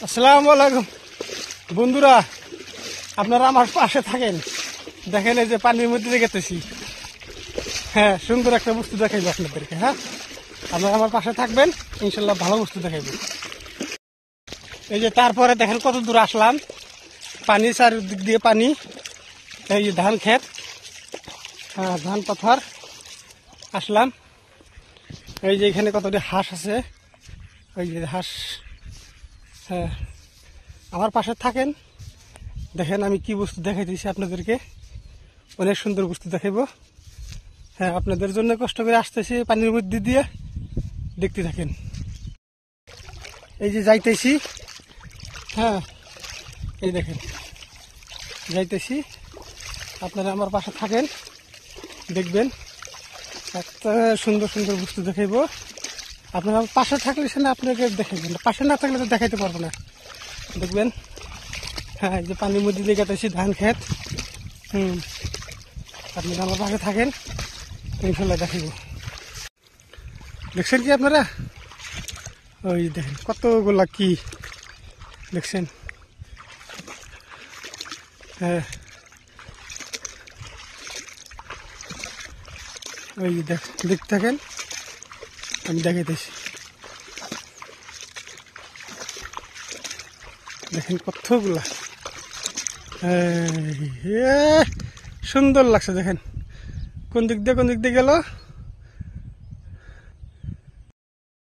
আসসালামু আলাইকুম বন্ধুরা, আপনারা আমার পাশে থাকেন। দেখেন এই যে পানির মধ্যে দেখতেছি, হ্যাঁ সুন্দর একটা বস্তু দেখাইবো আপনাদেরকে। হ্যাঁ, আপনারা আমার পাশে থাকবেন, ইনশাল্লাহ ভালো বস্তু দেখাইবো। এই যে তারপরে দেখেন কত দূর আসলাম, পানি চারিদিক দিয়ে পানি। এই যে ধান ক্ষেত, হ্যাঁ ধান পাথর আসলাম। এই যে এখানে কতটি হাঁস আছে, ওই যে হাঁস। হ্যাঁ, আমার পাশে থাকেন, দেখেন আমি কি বস্তু দেখাইতেছি আপনাদেরকে। অনেক সুন্দর বস্তু দেখাইব। হ্যাঁ, আপনাদের জন্য কষ্ট করে আসতেছি পানির মধ্যে দিয়ে, দেখতে থাকেন। এই যে যাইতেছি, হ্যাঁ এই দেখেন যাইতেছি, আপনারা আমার পাশে থাকেন, দেখবেন একটা সুন্দর সুন্দর বস্তু দেখাইব। আপনারা পাশে থাকলে সেটা আপনাকে দেখাইবেন, পাশে না থাকলে তো দেখাইতে পারবো না। দেখবেন, হ্যাঁ এই যে পানির মধ্যে দিয়ে গেতেছি ধান ক্ষেত। আপনারা আমার পাশে থাকেন, ইনশাল্লাহ দেখাইব। দেখছেন কি আপনারা? ওই দেখেন কতগুলা কি দেখছেন। হ্যাঁ ওই দেখতে থাকেন, আমি দেখাইতেছি। দেখেন কতগুলা, সুন্দর লাগছে। দেখেন কোন দিক দিয়ে গেল।